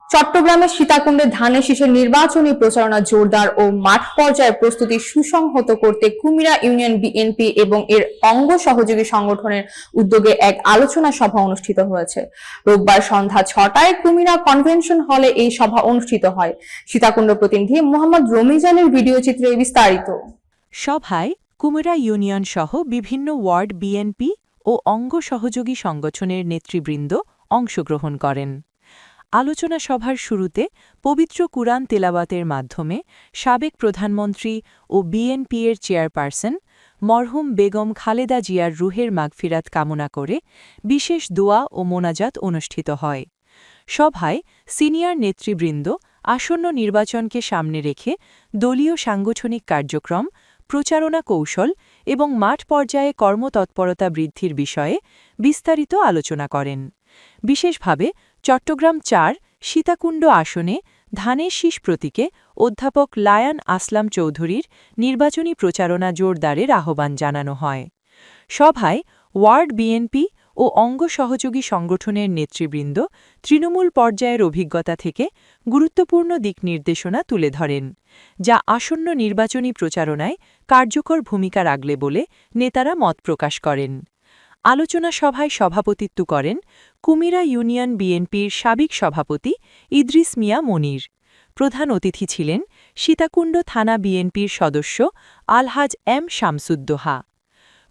চট্টগ্রামের সীতাকুণ্ডে ধানের শীষের নির্বাচনী প্রচারণা জোরদার ও মাঠ পর্যায়ে প্রস্তুতি সুসংহত করতে কুমিরা ইউনিয়ন বিএনপি এবং এর অঙ্গ সহযোগী সংগঠনের উদ্যোগে এক আলোচনা সভা অনুষ্ঠিত হয়েছে। রোববার সন্ধ্যা ৬টায় কুমিরা কনভেনশন হলে এই সভা অনুষ্ঠিত হয়। সীতাকুণ্ড প্রতিনিধি মোহাম্মদ রমিজানের ভিডিও চিত্রে বিস্তারিত। সভায় কুমিরা ইউনিয়ন সহ বিভিন্ন ওয়ার্ড বিএনপি ও অঙ্গ সহযোগী সংগঠনের নেতৃবৃন্দ অংশগ্রহণ করেন। আলোচনা সভার শুরুতে পবিত্র কুরআন তেলাওয়াতের মাধ্যমে সাবেক প্রধানমন্ত্রী ও বিএনপির চেয়ারপারসন মরহুম বেগম খালেদা জিয়ার রুহের মাগফিরাত কামনা করে বিশেষ দোয়া ও মোনাজাত অনুষ্ঠিত হয়। সভায় সিনিয়র নেতৃবৃন্দ আসন্ন নির্বাচনকে সামনে রেখে দলীয় সাংগঠনিক কার্যক্রম, প্রচারণা কৌশল এবং মাঠ পর্যায়ে কর্মতৎপরতা বৃদ্ধির বিষয়ে বিস্তারিত আলোচনা করেন। বিশেষভাবে চট্টগ্রাম ৪ সীতাকুণ্ড আসনে ধানের শীষ প্রতীকে অধ্যাপক লায়ন আসলাম চৌধুরীর নির্বাচনী প্রচারণা জোরদারের আহ্বান জানানো হয়। সভায় ওয়ার্ড বিএনপি ও অঙ্গ সহযোগী সংগঠনের নেতৃবৃন্দ তৃণমূল পর্যায়ের অভিজ্ঞতা থেকে গুরুত্বপূর্ণ দিক নির্দেশনা তুলে ধরেন, যা আসন্ন নির্বাচনী প্রচারণায় কার্যকর ভূমিকা রাখবে বলে নেতারা মত প্রকাশ করেন। আলোচনা সভায় সভাপতিত্ব করেন কুমিরা ইউনিয়ন বিএনপির সাবেক সভাপতি ইদ্রিস মিয়া মনির। প্রধান অতিথি ছিলেন সীতাকুণ্ড থানা বিএনপির সদস্য আলহাজ এম শামসুদ্দোহা।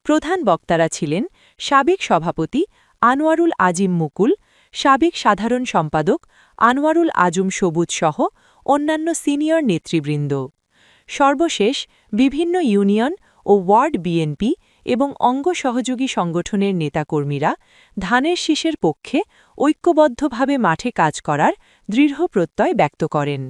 প্রধান বক্তারা ছিলেন সাবেক সভাপতি আনোয়ারুল আজিম মুকুল, সাবেক সাধারণ সম্পাদক আনোয়ারুল আজম সবুজ সহ অন্যান্য সিনিয়র নেতৃবৃন্দ। সর্বশেষ বিভিন্ন ইউনিয়ন ও ওয়ার্ড বিএনপি এবং অঙ্গ সহযোগী সংগঠনের নেতাকর্মীরা ধানের শীষের পক্ষে ঐক্যবদ্ধভাবে মাঠে কাজ করার দৃঢ় প্রত্যয় ব্যক্ত করেন।